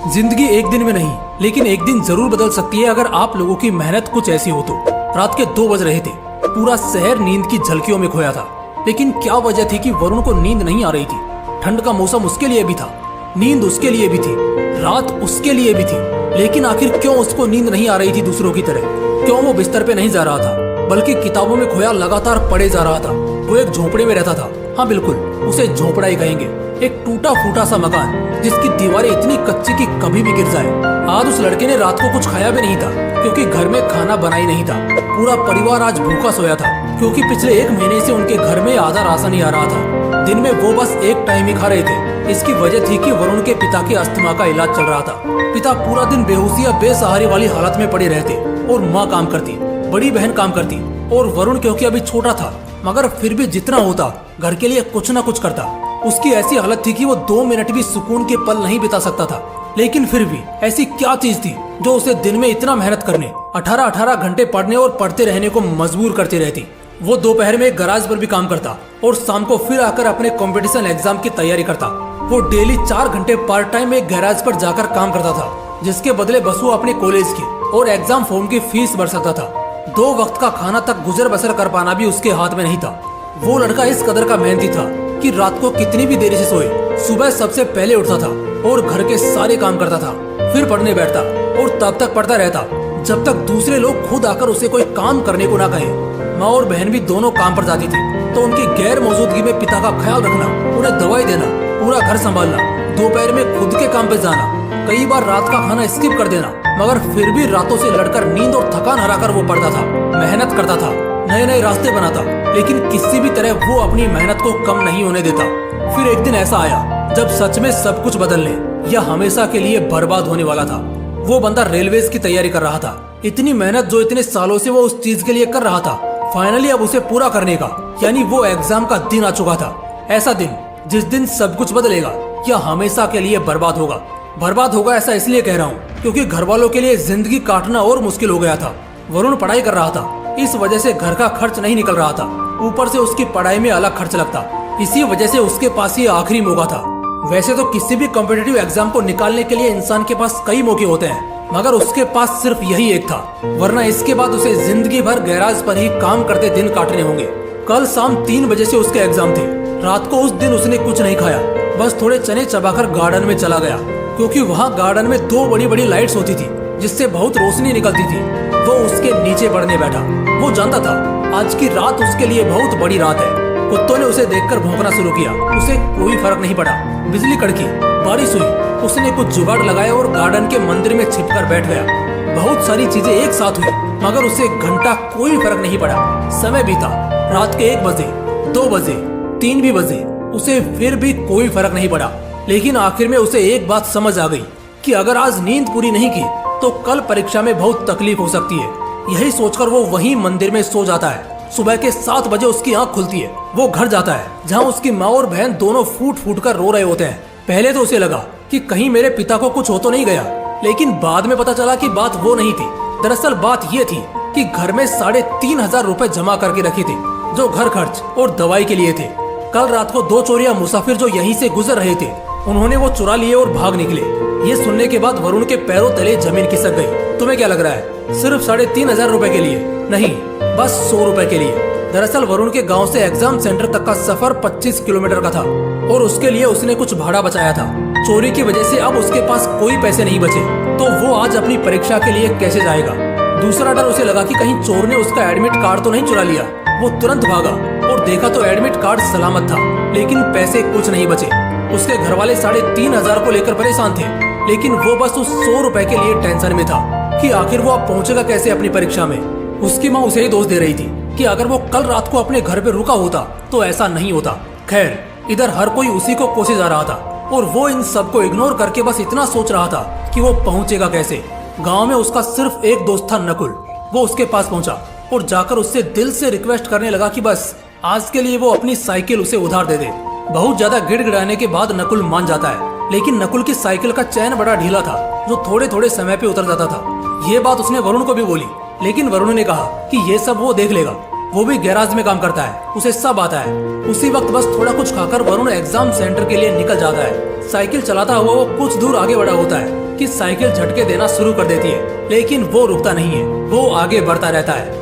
जिंदगी एक दिन में नहीं, लेकिन एक दिन जरूर बदल सकती है अगर आप लोगों की मेहनत कुछ ऐसी हो तो। रात के 2 बज रहे थे। पूरा शहर नींद की झलकियों में खोया था। लेकिन क्या वजह थी कि वरुण को नींद नहीं आ रही थी? ठंड का मौसम उसके लिए भी था, नींद उसके लिए भी थी, रात उसके लिए भी थी। लेकिन आखिर क्यों उसको नींद नहीं आ रही थी दूसरों की तरह? क्यों वो बिस्तर पे नहीं जा रहा था, बल्कि किताबों में खोया लगातार पढ़े जा रहा था? वो एक झोंपड़े में रहता था। हाँ बिल्कुल, उसे झोंपड़ा ही कहेंगे। एक टूटा फूटा सा मकान जिसकी दीवारें इतनी कच्ची कि कभी भी गिर जाए। आज उस लड़के ने रात को कुछ खाया भी नहीं था, क्योंकि घर में खाना बना ही नहीं था। पूरा परिवार आज भूखा सोया था, क्योंकि पिछले 1 महीने से उनके घर में आधा राशन ही आ रहा था। दिन में वो बस एक टाइम ही खा रहे थे। इसकी वजह थी कि वरुण के पिता के अस्थमा का इलाज चल रहा था। पिता पूरा दिन बेहोशी या बेसहारे वाली हालत में पड़े रहते और माँ काम करती, बड़ी बहन काम करती, और वरुण क्योंकि अभी छोटा था, मगर फिर भी जितना होता घर के लिए कुछ न कुछ करता। उसकी ऐसी हालत थी कि वो 2 मिनट भी सुकून के पल नहीं बिता सकता था। लेकिन फिर भी ऐसी क्या चीज थी जो उसे दिन में इतना मेहनत करने, 18-18 घंटे पढ़ने और पढ़ते रहने को मजबूर करती रहती? वो दोपहर में गैराज पर भी काम करता और शाम को फिर आकर अपने कंपटीशन एग्जाम की तैयारी करता। वो डेली 4 घंटे पार्ट टाइम एक गैराज पर जाकर काम करता था, जिसके बदले बस वो अपने कॉलेज की और एग्जाम फॉर्म की फीस भर सकता था। 2 वक्त का खाना तक गुजर बसर कर पाना भी उसके हाथ में नहीं था। वो लड़का इस कदर का मेहनती था कि रात को कितनी भी देरी से सोए, सुबह सबसे पहले उठता था और घर के सारे काम करता था, फिर पढ़ने बैठता और तब तक पढ़ता रहता जब तक दूसरे लोग खुद आकर उसे कोई काम करने को ना कहें। माँ और बहन भी दोनों काम पर जाती थी, तो उनकी गैर मौजूदगी में पिता का ख्याल रखना, उन्हें दवाई देना, पूरा घर संभालना, दोपहर में खुद के काम पे जाना, कई बार रात का खाना स्किप कर देना, मगर फिर भी रातों से लड़कर नींद और थकान हराकर वो पढ़ता था, मेहनत करता था, नए नए रास्ते बनाता, लेकिन किसी भी तरह वो अपनी मेहनत को कम नहीं होने देता। फिर एक दिन ऐसा आया जब सच में सब कुछ बदलने या हमेशा के लिए बर्बाद होने वाला था। वो बंदा रेलवेज की तैयारी कर रहा था। इतनी मेहनत जो इतने सालों से वो उस चीज के लिए कर रहा था, फाइनली अब उसे पूरा करने का, यानी वो एग्जाम का दिन आ चुका था। ऐसा दिन जिस दिन सब कुछ बदलेगा या हमेशा के लिए बर्बाद होगा। बर्बाद होगा ऐसा इसलिए कह रहा हूँ क्योंकि घर वालों के लिए जिंदगी काटना और मुश्किल हो गया था। वरुण पढ़ाई कर रहा था, इस वजह से घर का खर्च नहीं निकल रहा था, ऊपर से उसकी पढ़ाई में अलग खर्च लगता। इसी वजह से उसके पास ये आखिरी मौका था। वैसे तो किसी भी कॉम्पिटिटिव एग्जाम को निकालने के लिए इंसान के पास कई मौके होते हैं, मगर उसके पास सिर्फ यही एक था, वरना इसके बाद उसे जिंदगी भर गैराज पर ही काम करते दिन काटने होंगे। कल शाम 3 बजे से उसके एग्जाम थे। रात को उस दिन उसने कुछ नहीं खाया, बस थोड़े चने चबाकर गार्डन में चला गया, क्योंकि वहाँ गार्डन में 2 बड़ी बड़ी लाइट्स होती थी जिससे बहुत रोशनी निकलती थी। वो उसके नीचे पड़ने बैठा। वो जानता था आज की रात उसके लिए बहुत बड़ी रात है। कुत्तों ने उसे देखकर भौंकना शुरू किया, उसे कोई फर्क नहीं पड़ा। बिजली कड़की, बारिश हुई, उसने कुछ जुगाड़ लगाया और गार्डन के मंदिर में छिपकर बैठ गया। बहुत सारी चीजें एक साथ हुई, मगर उसे घंटा कोई फर्क नहीं पड़ा। समय बीता, रात के 1 बजे, 2 बजे, 3 भी बजे, उसे फिर भी कोई फर्क नहीं पड़ा। लेकिन आखिर में उसे एक बात समझ आ गई कि अगर आज नींद पूरी नहीं की तो कल परीक्षा में बहुत तकलीफ हो सकती है। यही सोचकर वो वहीं मंदिर में सो जाता है। सुबह के 7 बजे उसकी आंख खुलती है। वो घर जाता है जहां उसकी माँ और बहन दोनों फूट फूट कर रो रहे होते हैं। पहले तो उसे लगा कि कहीं मेरे पिता को कुछ हो तो नहीं गया, लेकिन बाद में पता चला कि बात वो नहीं थी। दरअसल बात ये थी कि घर में 3,500 रुपए जमा करके रखे थे, जो घर खर्च और दवाई के लिए थे। कल रात को 2 चोरिया मुसाफिर जो यहीं से गुजर रहे थे, उन्होंने वो चुरा लिए और भाग निकले। ये सुनने के बाद वरुण के पैरों तले जमीन खिसक गई। तुम्हें क्या लग रहा है? सिर्फ 3,500 रुपए के लिए नहीं, बस 100 रुपए के लिए। दरअसल वरुण के गांव से एग्जाम सेंटर तक का सफर 25 किलोमीटर का था और उसके लिए उसने कुछ भाड़ा बचाया था। चोरी की वजह से अब उसके पास कोई पैसे नहीं बचे, तो वो आज अपनी परीक्षा के लिए कैसे जाएगा? दूसरा डर उसे लगा कि कहीं चोर ने उसका एडमिट कार्ड तो नहीं चुरा लिया। वो तुरंत भागा और देखा तो एडमिट कार्ड सलामत था, लेकिन पैसे कुछ नहीं बचे। उसके घर वाले 3,500 को लेकर परेशान थे, लेकिन वो बस उस 100 रुपए के लिए टेंशन में था कि आखिर वो अब पहुंचेगा कैसे अपनी परीक्षा में। उसकी माँ उसे ही दोष दे रही थी कि अगर वो कल रात को अपने घर पे रुका होता तो ऐसा नहीं होता। खैर, इधर हर कोई उसी को कोसे जा रहा था और वो इन सबको इग्नोर करके बस इतना सोच रहा था कि वो पहुंचेगा कैसे। गाँव में उसका सिर्फ एक दोस्त था, नकुल। वो उसके पास पहुंचा और जाकर उससे दिल से रिक्वेस्ट करने लगा कि बस आज के लिए वो अपनी साइकिल उसे उधार दे दे। बहुत ज्यादा गिड़गिड़ाने के बाद नकुल मान जाता है, लेकिन नकुल की साइकिल का चैन बड़ा ढीला था, जो थोड़े थोड़े समय पे उतर जाता था। ये बात उसने वरुण को भी बोली, लेकिन वरुण ने कहा कि ये सब वो देख लेगा, वो भी गैराज में काम करता है, उसे सब आता है। उसी वक्त बस थोड़ा कुछ खाकर वरुण एग्जाम सेंटर के लिए निकल जाता है। साइकिल चलाता हुआ वो कुछ दूर आगे बढ़ा होता है कि साइकिल झटके देना शुरू कर देती है, लेकिन वो रुकता नहीं है। वो आगे बढ़ता रहता है।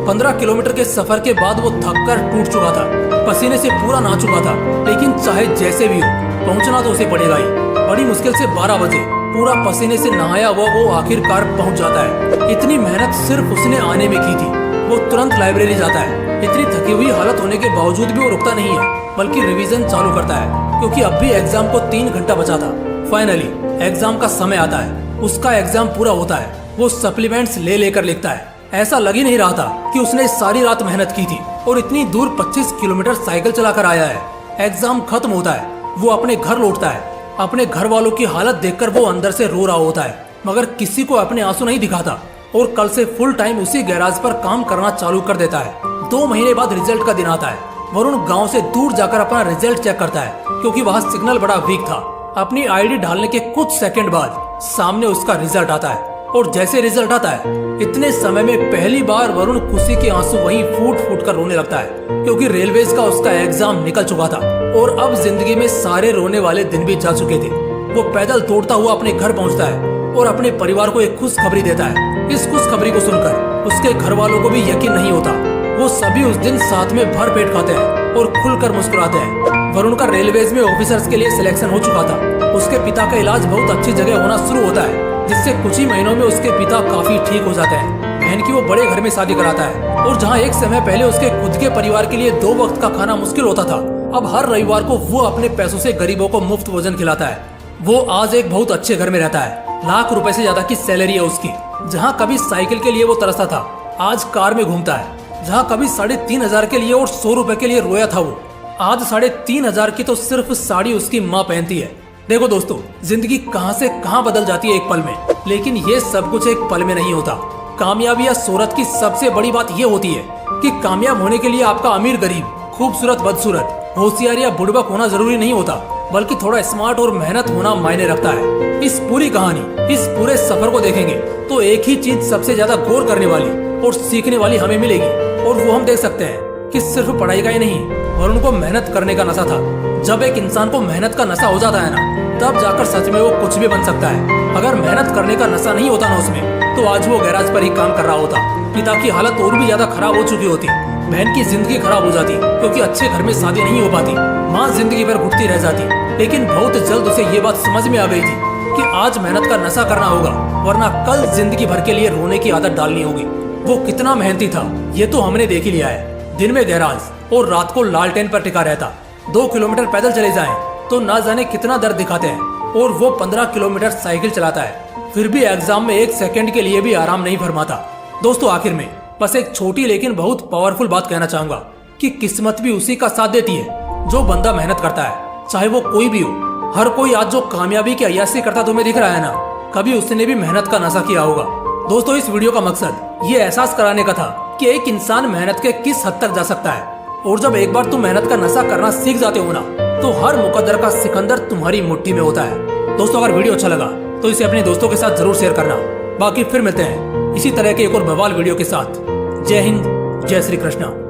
15 किलोमीटर के सफर के बाद वो थककर टूट चुका था, पसीने से पूरा नहा चुका था, लेकिन चाहे जैसे भी हो पहुंचना तो उसे पड़ेगा ही। बड़ी मुश्किल से 12 बजे पूरा पसीने से नहाया वो आखिरकार पहुंच जाता है। इतनी मेहनत सिर्फ उसने आने में की थी। वो तुरंत लाइब्रेरी जाता है। इतनी थकी हुई हालत होने के बावजूद भी वो रुकता नहीं है, बल्कि रिवीजन चालू करता है, क्योंकि अब भी एग्जाम को 3 घंटा बचा था। फाइनली एग्जाम का समय आता है। उसका एग्जाम पूरा होता है। वो सप्लीमेंट्स लेकर लिखता है। ऐसा लग ही नहीं रहा था कि उसने सारी रात मेहनत की थी और इतनी दूर 25 किलोमीटर साइकिल चलाकर आया है। एग्जाम खत्म होता है। वो अपने घर लौटता है। अपने घर वालों की हालत देखकर वो अंदर से रो रहा होता है, मगर किसी को अपने आंसू नहीं दिखाता और कल से फुल टाइम उसी गैराज पर काम करना चालू कर देता है। 2 महीने बाद रिजल्ट का दिन आता है। वरुण गांव से दूर जाकर अपना रिजल्ट चेक करता है, क्योंकि वहाँ सिग्नल बड़ा वीक था। अपनी आईडी डालने के कुछ सेकंड बाद सामने उसका रिजल्ट आता है और जैसे रिजल्ट आता है, इतने समय में पहली बार वरुण खुशी के आंसू वहीं फूट कर रोने लगता है, क्योंकि रेलवेज का उसका एग्जाम निकल चुका था और अब जिंदगी में सारे रोने वाले दिन भी जा चुके थे। वो पैदल दौड़ता हुआ अपने घर पहुंचता है और अपने परिवार को एक खुशखबरी देता है। इस खुशखबरी को सुनकर उसके घर वालों को भी यकीन नहीं होता। वो सभी उस दिन साथ में भर पेट खाते हैं और खुलकर मुस्कुराते हैं। वरुण का रेलवेज में ऑफिसर्स के लिए सिलेक्शन हो चुका था। उसके पिता का इलाज बहुत अच्छी जगह होना शुरू होता है, जिससे कुछ ही महीनों में उसके पिता काफी ठीक हो जाते हैं। बहन की वो बड़े घर में शादी कराता है और जहाँ एक समय पहले उसके खुद के परिवार के लिए 2 वक्त का खाना मुश्किल होता था, अब हर रविवार को वो अपने पैसों से गरीबों को मुफ्त भोजन खिलाता है। वो आज एक बहुत अच्छे घर में रहता है। लाख रुपए से ज्यादा की सैलरी है उसकी। जहाँ कभी साइकिल के लिए वो तरसता था, आज कार में घूमता है। जहाँ कभी 3,500 के लिए और 100 रुपए के लिए रोया था, वो आज 3,500 की तो सिर्फ साड़ी उसकी माँ पहनती है। देखो दोस्तों, जिंदगी कहां से कहां बदल जाती है एक पल में, लेकिन ये सब कुछ एक पल में नहीं होता। कामयाबी या शोहरत की सबसे बड़ी बात ये होती है कि कामयाब होने के लिए आपका अमीर गरीब, खूबसूरत बदसूरत, होशियार या बुड़बक होना जरूरी नहीं होता, बल्कि थोड़ा स्मार्ट और मेहनत होना मायने रखता है। इस पूरी कहानी, इस पूरे सफर को देखेंगे तो एक ही चीज सबसे ज्यादा गौर करने वाली और सीखने वाली हमें मिलेगी, और वो हम देख सकते हैं कि सिर्फ पढ़ाई का ही नहीं, वरुण को मेहनत करने का नशा था। जब एक इंसान को मेहनत का नशा हो जाता है ना, तब जाकर सच में वो कुछ भी बन सकता है। अगर मेहनत करने का नशा नहीं होता ना उसमें, तो आज वो गैराज पर ही काम कर रहा होता। पिता की हालत और भी ज्यादा खराब हो चुकी होती। बहन की जिंदगी खराब हो जाती, क्योंकि अच्छे घर में शादी नहीं हो पाती। माँ जिंदगी भर घुटती रह जाती। लेकिन बहुत जल्द उसे ये बात समझ में आ गई थी कि आज मेहनत का नशा करना होगा, वरना कल जिंदगी भर के लिए रोने की आदत डालनी होगी। वो कितना मेहनती था ये तो हमने देख ही लिया है। दिन में गैराज और रात को लालटेन पर टिका रहता। 2 किलोमीटर पैदल चले जाएं तो ना जाने कितना दर्द दिखाते हैं, और वो 15 किलोमीटर साइकिल चलाता है। फिर भी एग्जाम में 1 सेकंड के लिए भी आराम नहीं फरमाता। दोस्तों, आखिर में बस एक छोटी लेकिन बहुत पावरफुल बात कहना चाहूंगा कि किस्मत भी उसी का साथ देती है जो बंदा मेहनत करता है, चाहे वो कोई भी हो। हर कोई आज जो कामयाबी की अय्यासी करता तुम्हें दिख रहा है ना, कभी उसने भी मेहनत का नशा किया होगा। दोस्तों, इस वीडियो का मकसद ये एहसास कराने का था कि एक इंसान मेहनत के किस हद तक जा सकता है, और जब एक बार तुम मेहनत का नशा करना सीख जाते हो ना, तो हर मुकद्दर का सिकंदर तुम्हारी मुट्ठी में होता है। दोस्तों, अगर वीडियो अच्छा लगा तो इसे अपने दोस्तों के साथ जरूर शेयर करना। बाकी फिर मिलते हैं इसी तरह के एक और बवाल वीडियो के साथ। जय हिंद, जय श्री कृष्णा।